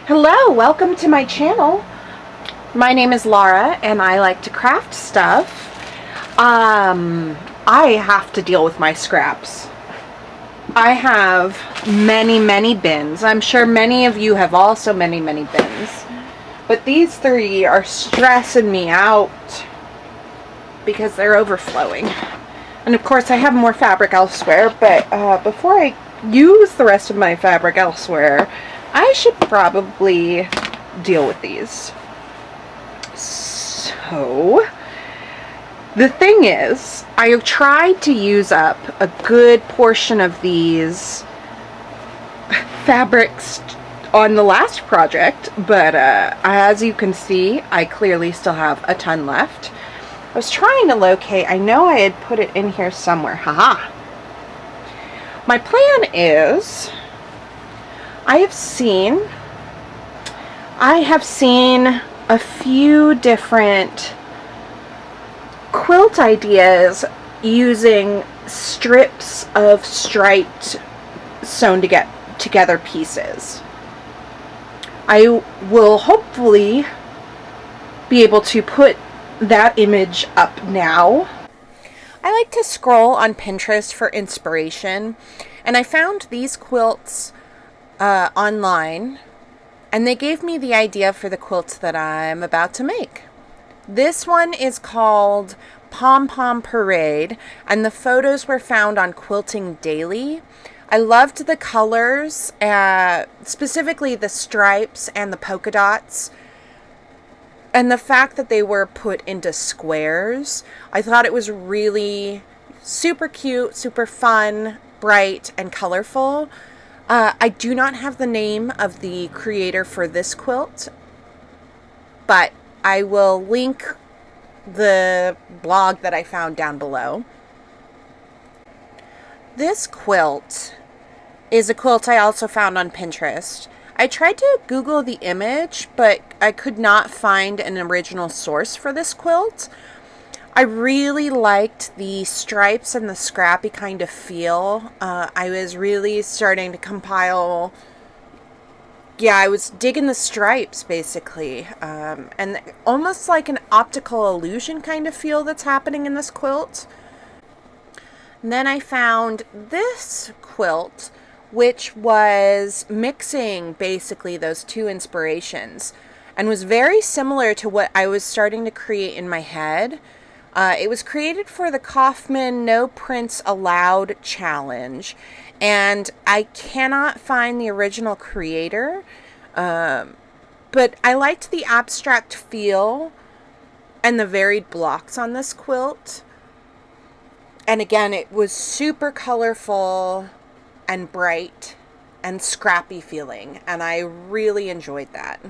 Hello, welcome to my channel. My name is Laura and I like to craft stuff. I have to deal with my scraps. I have many bins. I'm sure many of you have also many bins. But these three are stressing me out because they're overflowing. And of course I have more fabric elsewhere, but before I use the rest of my fabric elsewhere, I should probably deal with these. So, the thing is, I tried to use up a good portion of these fabrics on the last project, but as you can see, I clearly still have a ton left. I was trying to locate, I know I had put it in here somewhere, haha. My plan is, I have seen a few different quilt ideas using strips of striped sewn together pieces. I will hopefully be able to put that image up now. I like to scroll on Pinterest for inspiration, and I found these quilts online, and they gave me the idea for the quilts that I'm about to make. This one is called Pom Pom Parade, and the photos were found on Quilting Daily. I loved the colors, specifically the stripes and the polka dots, and the fact that they were put into squares. I thought it was really super cute, super fun, bright, and colorful. I do not have the name of the creator for this quilt, but I will link the blog that I found down below. This quilt is a quilt I also found on Pinterest. I tried to Google the image, but I could not find an original source for this quilt. I really liked the stripes and the scrappy kind of feel. I was really starting to compile. Yeah, I was digging the stripes basically. And almost like an optical illusion kind of feel that's happening in this quilt. And then I found this quilt, which was mixing basically those two inspirations and was very similar to what I was starting to create in my head. It was created for the Kaufman No Prints Allowed challenge, and I cannot find the original creator, but I liked the abstract feel and the varied blocks on this quilt. And again, it was super colorful and bright and scrappy feeling, and I really enjoyed that.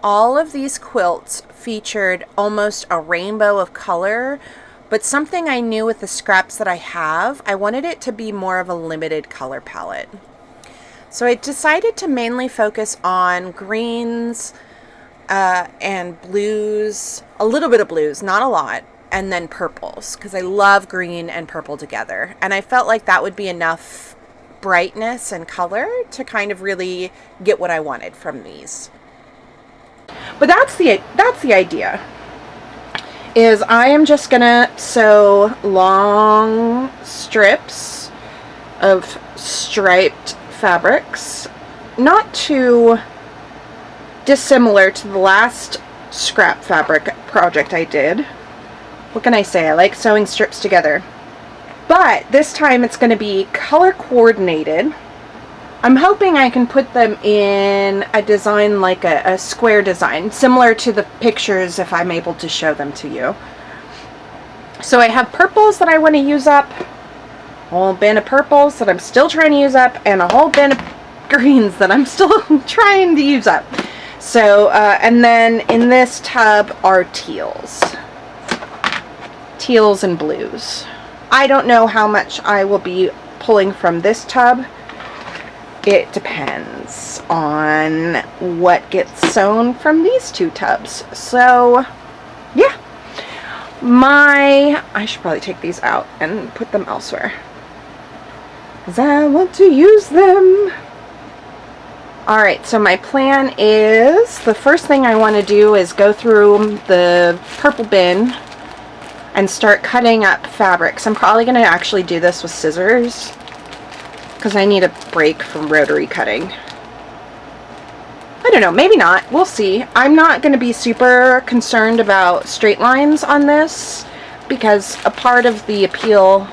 All of these quilts featured almost a rainbow of color, but something I knew with the scraps that I have, I wanted it to be more of a limited color palette. So I decided to mainly focus on greens and blues, a little bit of blues, not a lot, and then purples, because I love green and purple together. And I felt like that would be enough brightness and color to kind of really get what I wanted from these. But that's the idea, is I am just gonna sew long strips of striped fabrics, not too dissimilar to the last scrap fabric project I did. What can I say? I like sewing strips together. But this time it's going to be color coordinated. I'm hoping I can put them in a design like a square design, similar to the pictures if I'm able to show them to you. So I have purples that I want to use up, a whole bin of purples that I'm still trying to use up, and a whole bin of greens that I'm still trying to use up. So, and then in this tub are teals and blues. I don't know how much I will be pulling from this tub. It depends on what gets sewn from these two tubs. So, yeah. I should probably take these out and put them elsewhere, because I want to use them. Alright, so my plan is, the first thing I want to do is go through the purple bin and start cutting up fabrics. I'm probably going to actually do this with scissors because I need a break from rotary cutting. I don't know, maybe not. We'll see. I'm not going to be super concerned about straight lines on this because a part of the appeal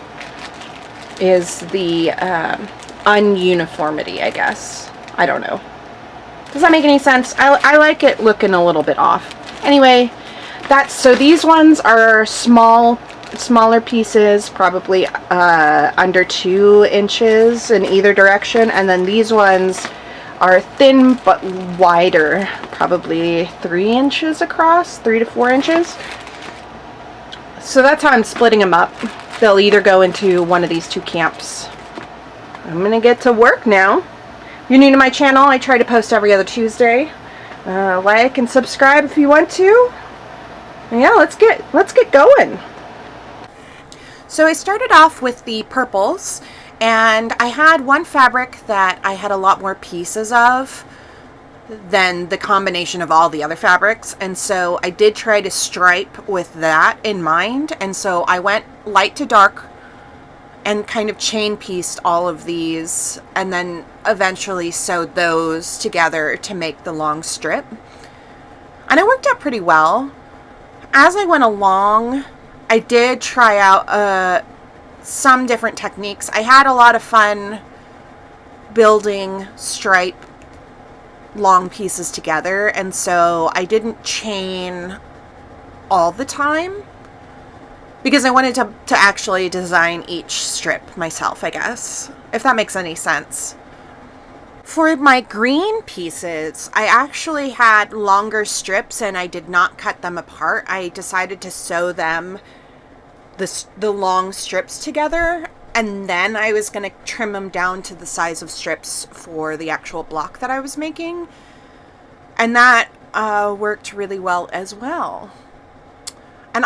is the ununiformity, I guess. I don't know. Does that make any sense? I like it looking a little bit off. Anyway, so these ones are smaller pieces, probably under 2 inches in either direction, and then these ones are thin but wider, probably 3 inches across, 3 to 4 inches. So that's how I'm splitting them up. They'll either go into one of these 2 camps. I'm gonna get to work now. If you're new to my channel, I try to post every other Tuesday. Like and subscribe if you want to. Yeah, let's get going. So I started off with the purples, and I had one fabric that I had a lot more pieces of than the combination of all the other fabrics, and so I did try to stripe with that in mind, and so I went light to dark and kind of chain pieced all of these and then eventually sewed those together to make the long strip, and it worked out pretty well. As I went along, I did try out some different techniques. I had a lot of fun building stripe long pieces together, and so I didn't chain all the time because I wanted to actually design each strip myself, I guess, if that makes any sense. For my green pieces, I actually had longer strips and I did not cut them apart. I decided to sew them, the long strips together, and then I was going to trim them down to the size of strips for the actual block that I was making. And that worked really well as well. And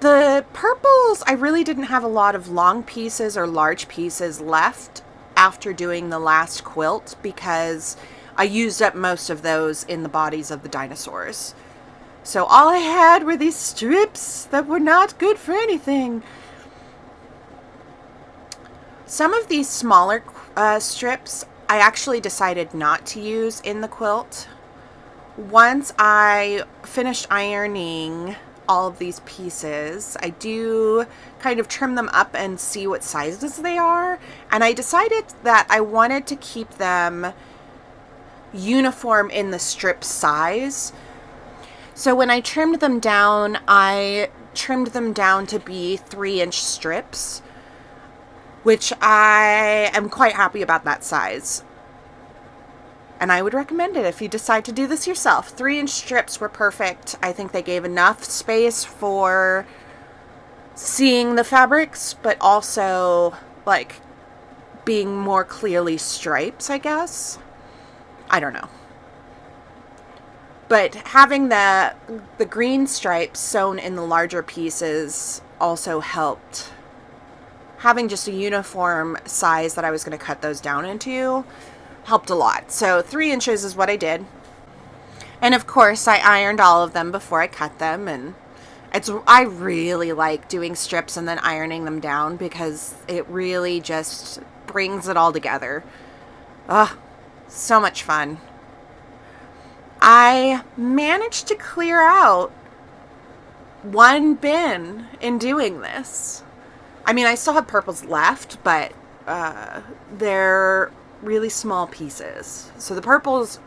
the purples, I really didn't have a lot of long pieces or large pieces left after doing the last quilt because I used up most of those in the bodies of the dinosaurs. So all I had were these strips that were not good for anything. Some of these smaller strips I actually decided not to use in the quilt. Once I finished ironing all of these pieces, I do kind of trim them up and see what sizes they are, and I decided that I wanted to keep them uniform in the strip size. So when I trimmed them down, I trimmed them down to be 3-inch strips, which I am quite happy about that size. And I would recommend it if you decide to do this yourself. 3-inch strips were perfect. I think they gave enough space for seeing the fabrics, but also like being more clearly stripes, I guess. I don't know. But having the green stripes sewn in the larger pieces also helped. Having just a uniform size that I was going to cut those down into helped a lot. So 3 inches is what I did. And of course I ironed all of them before I cut them, and I really like doing strips and then ironing them down because it really just brings it all together. Ugh, so much fun. I managed to clear out one bin in doing this. I mean, I still have purples left, but they're really small pieces. So the purples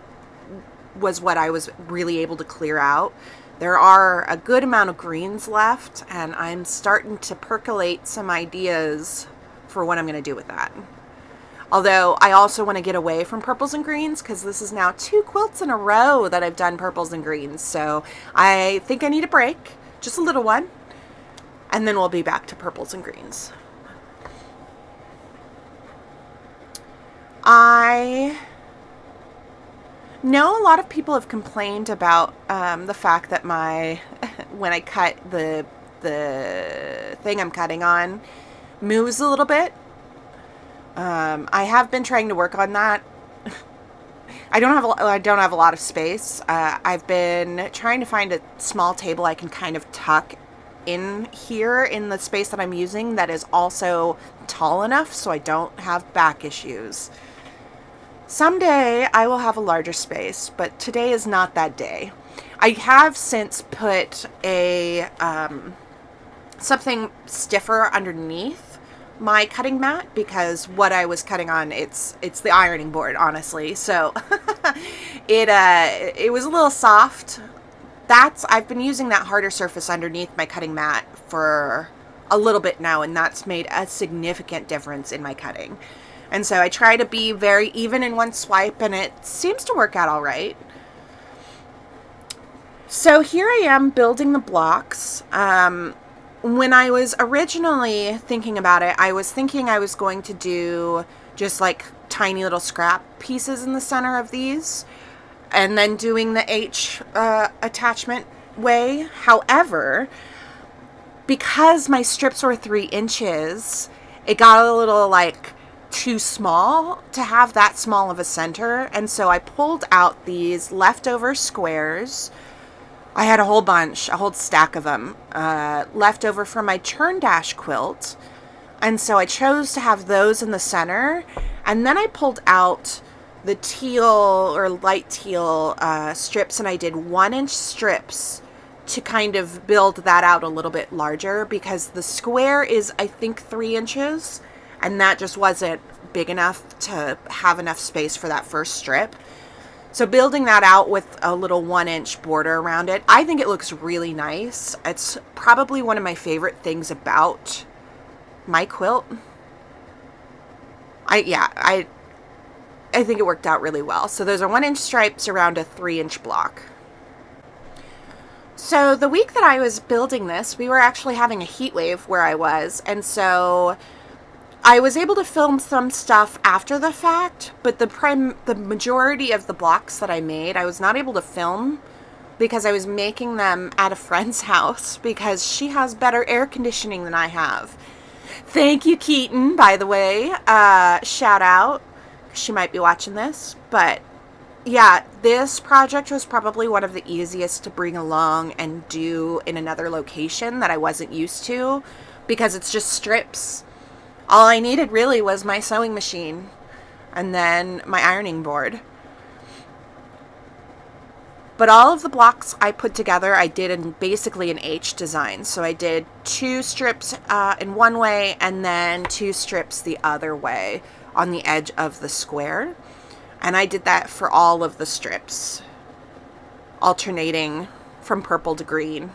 was what I was really able to clear out. There are a good amount of greens left, and I'm starting to percolate some ideas for what I'm going to do with that. Although I also want to get away from purples and greens because this is now 2 quilts in a row that I've done purples and greens. So I think I need a break, just a little one, and then we'll be back to purples and greens. I know a lot of people have complained about the fact that when I cut the thing I'm cutting on moves a little bit. I have been trying to work on that. I don't have a lot of space. I've been trying to find a small table I can kind of tuck in here in the space that I'm using that is also tall enough so I don't have back issues. Someday I will have a larger space, but today is not that day. I have since put a something stiffer underneath my cutting mat because what I was cutting on, it's the ironing board, honestly. So it was a little soft. I've been using that harder surface underneath my cutting mat for a little bit now, and that's made a significant difference in my cutting. And so I try to be very even in one swipe, and it seems to work out all right. So here I am building the blocks. When I was originally thinking about it, I was thinking I was going to do just like tiny little scrap pieces in the center of these and then doing the H attachment way. However, because my strips were 3 inches, it got a little like too small to have that small of a center. And so I pulled out these leftover squares. I had a whole bunch, a whole stack of them left over from my churn dash quilt. And so I chose to have those in the center. And then I pulled out the teal or light teal strips, and I did 1-inch strips to kind of build that out a little bit larger because the square is, I think, 3 inches. And that just wasn't big enough to have enough space for that first strip. So building that out with a little 1-inch border around it, I think it looks really nice. It's probably one of my favorite things about my quilt. I think it worked out really well. So those are 1-inch stripes around a 3-inch block. So the week that I was building this, we were actually having a heat wave where I was, and so I was able to film some stuff after the fact, but the majority of the blocks that I made, I was not able to film because I was making them at a friend's house because she has better air conditioning than I have. Thank you, Keatyn, by the way. Shout out. She might be watching this, but yeah, this project was probably one of the easiest to bring along and do in another location that I wasn't used to because it's just strips. All I needed really was my sewing machine and then my ironing board. But all of the blocks I put together, I did in basically an H design. So I did 2 strips in one way and then 2 strips the other way on the edge of the square. And I did that for all of the strips, alternating from purple to green.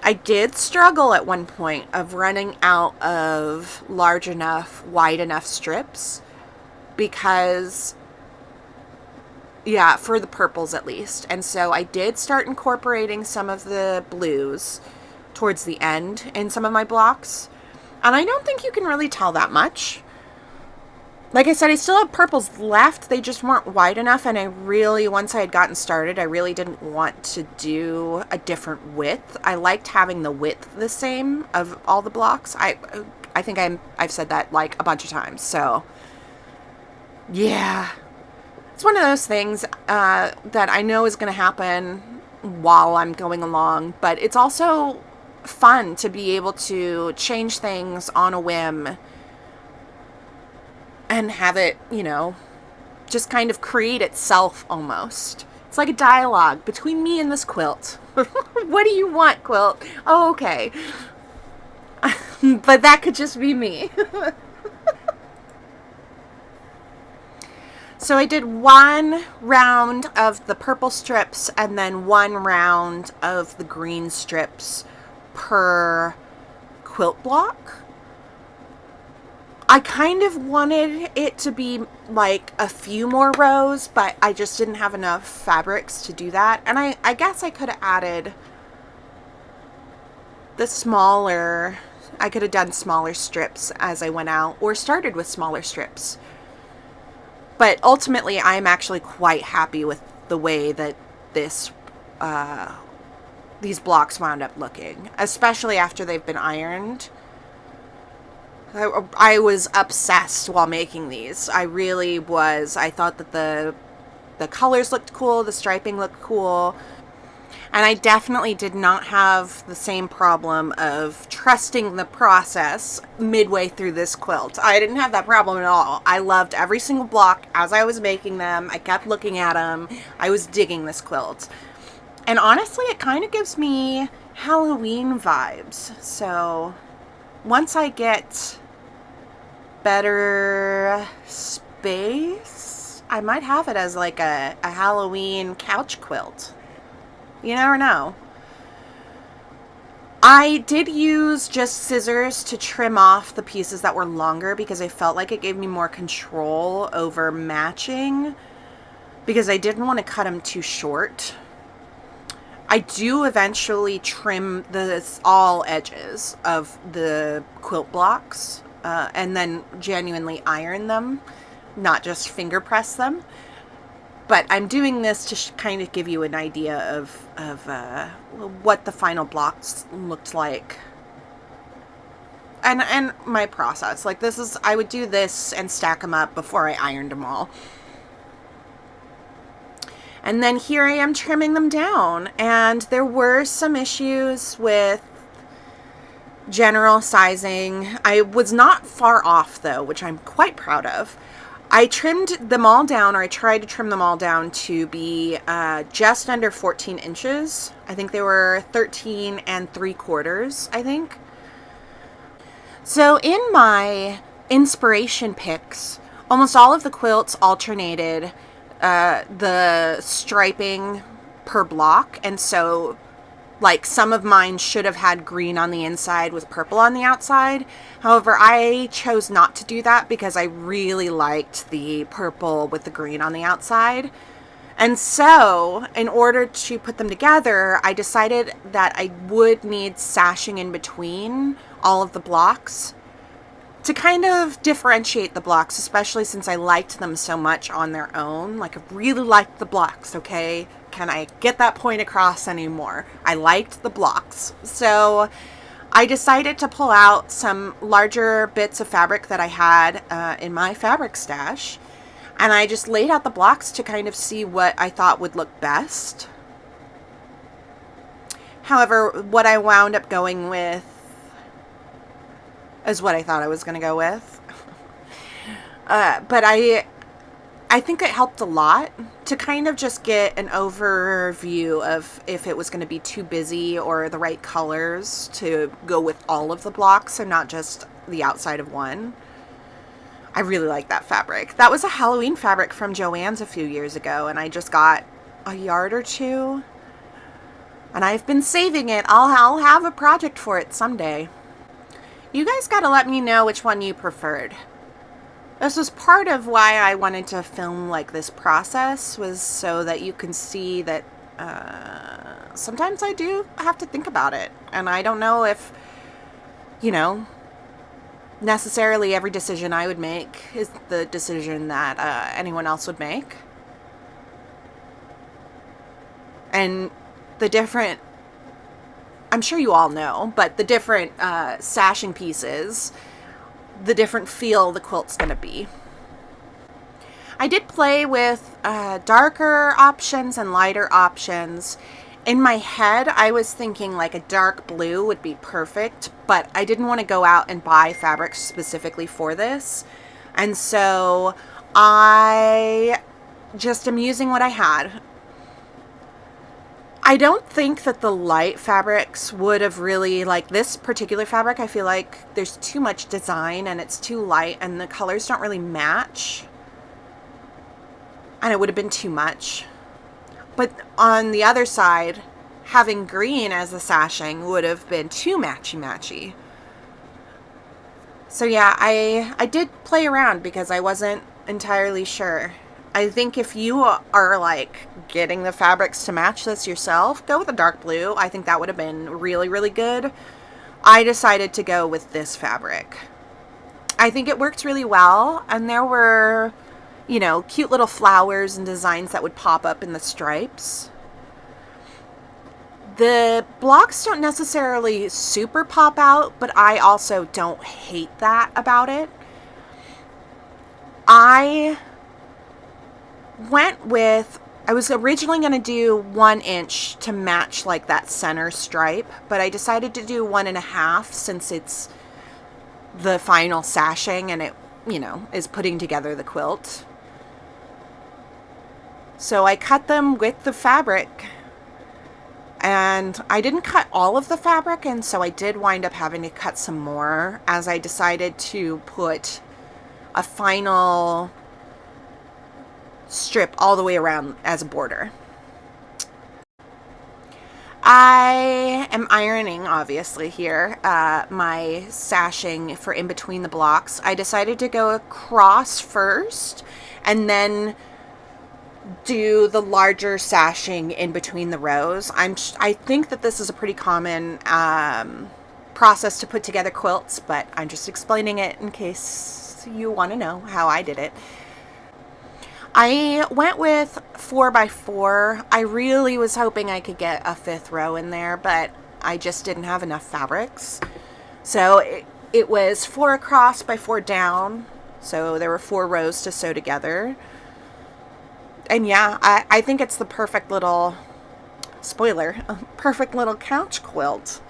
I did struggle at one point of running out of large enough, wide enough strips because, yeah, for the purples at least. And so I did start incorporating some of the blues towards the end in some of my blocks. And I don't think you can really tell that much. Like I said, I still have purples left. They just weren't wide enough. And I really, once I had gotten started, I really didn't want to do a different width. I liked having the width the same of all the blocks. I think I've said that like a bunch of times. So, yeah. It's one of those things that I know is going to happen while I'm going along. But it's also fun to be able to change things on a whim and have it, you know, just kind of create itself almost. It's like a dialogue between me and this quilt. What do you want, quilt? Oh, okay. But that could just be me. So I did 1 round of the purple strips and then 1 round of the green strips per quilt block. I kind of wanted it to be like a few more rows, but I just didn't have enough fabrics to do that. And I guess I could have added I could have done smaller strips as I went out or started with smaller strips. But ultimately, I'm actually quite happy with the way that these blocks wound up looking, especially after they've been ironed. I was obsessed while making these. I really was. I thought that the colors looked cool, the striping looked cool. And I definitely did not have the same problem of trusting the process midway through this quilt. I didn't have that problem at all. I loved every single block as I was making them. I kept looking at them. I was digging this quilt. And honestly, it kind of gives me Halloween vibes. So once I get better space, I might have it as like a Halloween couch quilt. You never know. I did use just scissors to trim off the pieces that were longer because I felt like it gave me more control over matching, because I didn't want to cut them too short. I do eventually trim all edges of the quilt blocks and then genuinely iron them, not just finger press them. But I'm doing this to kind of give you an idea of what the final blocks looked like. And my process. Like, this is, I would do this and stack them up before I ironed them all. And then here I am trimming them down. And there were some issues with general sizing. I was not far off, though, which I'm quite proud of. I trimmed them all down, or I tried to trim them all down to be just under 14 inches. I think they were 13 3/4, I think. So in my inspiration picks, almost all of the quilts alternated the striping per block. And so, like, some of mine should have had green on the inside with purple on the outside. However, I chose not to do that because I really liked the purple with the green on the outside. And so, in order to put them together, I decided that I would need sashing in between all of the blocks to kind of differentiate the blocks, especially since I liked them so much on their own. Like, I really liked the blocks, okay? Can I get that point across anymore? I liked the blocks. So I decided to pull out some larger bits of fabric that I had in my fabric stash. And I just laid out the blocks to kind of see what I thought would look best. However, what I wound up going with is what I thought I was going to go with. But I think it helped a lot to kind of just get an overview of if it was going to be too busy or the right colors to go with all of the blocks and not just the outside of one. I really like that fabric. That was a Halloween fabric from Joann's a few years ago, and I just got a yard or two. And I've been saving it. I'll have a project for it someday. You guys got to let me know which one you preferred. This was part of why I wanted to film like this process, was so that you can see that sometimes I do have to think about it. And I don't know if, you know, necessarily every decision I would make is the decision that anyone else would make. And the different, I'm sure you all know, but the different sashing pieces, the different feel the quilt's going to be. I did play with darker options and lighter options. In my head, I was thinking like a dark blue would be perfect, but I didn't want to go out and buy fabric specifically for this. And so I just am using what I had. I don't think that the light fabrics would have really, like this particular fabric, I feel like there's too much design and it's too light and the colors don't really match. And it would have been too much. But on the other side, having green as the sashing would have been too matchy-matchy. So yeah, I did play around because I wasn't entirely sure. I think if you are like getting the fabrics to match this yourself, go with a dark blue. I think that would have been really, really good. I decided to go with this fabric. I think it worked really well, and there were, you know, cute little flowers and designs that would pop up in the stripes. The blocks don't necessarily super pop out, but I also don't hate that about it. I was originally going to do 1 inch to match like that center stripe, but I decided to do 1.5 since it's the final sashing and it, is putting together the quilt. So I cut them with the fabric, and I didn't cut all of the fabric, and so I did wind up having to cut some more as I decided to put a final strip all the way around as a border. I am ironing, obviously, here, my sashing for in between the blocks. I decided to go across first and then do the larger sashing in between the rows. I think that this is a pretty common process to put together quilts, but I'm just explaining it in case you want to know how I did it. I went with 4x4. I really was hoping I could get a 5th row in there, but I just didn't have enough fabrics. So it was 4 across by 4 down. So there were 4 rows to sew together. And yeah, I think it's the perfect little, spoiler, perfect little couch quilt.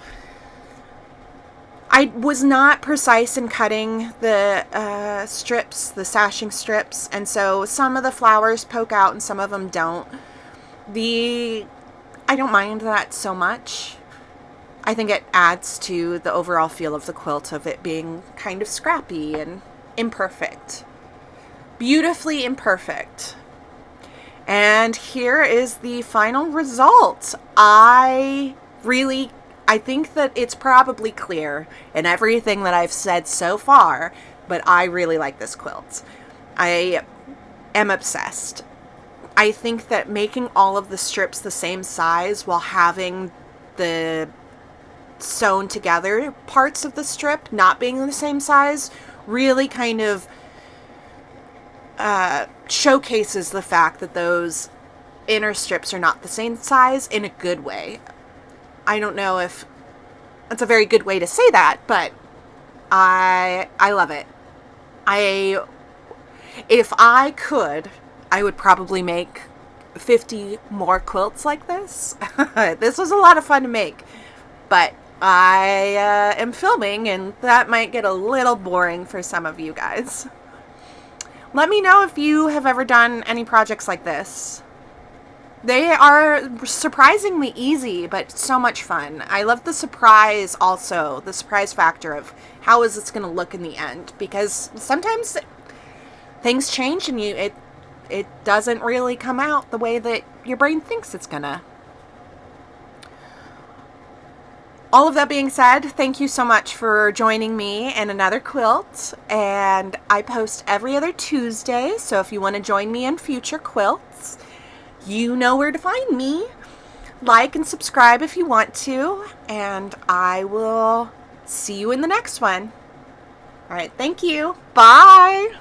I was not precise in cutting the strips, the sashing strips, and so some of the flowers poke out and some of them don't. I don't mind that so much. I think it adds to the overall feel of the quilt of it being kind of scrappy and imperfect. Beautifully imperfect. And here is the final result. I think that it's probably clear in everything that I've said so far, but I really like this quilt. I am obsessed. I think that making all of the strips the same size while having the sewn together parts of the strip not being the same size really kind of showcases the fact that those inner strips are not the same size in a good way. I don't know if that's a very good way to say that, but I love it. If I could, I would probably make 50 more quilts like this. This was a lot of fun to make, but I am filming, and that might get a little boring for some of you guys. Let me know if you have ever done any projects like this. They are surprisingly easy, but so much fun. I love the surprise also, the surprise factor of how is this going to look in the end, because sometimes things change and it doesn't really come out the way that your brain thinks it's gonna. All of that being said, thank you so much for joining me in another quilt, and I post every other Tuesday, so if you want to join me in future quilts, you know where to find me. Like and subscribe if you want to, and I will see you in the next one. All right, thank you. Bye.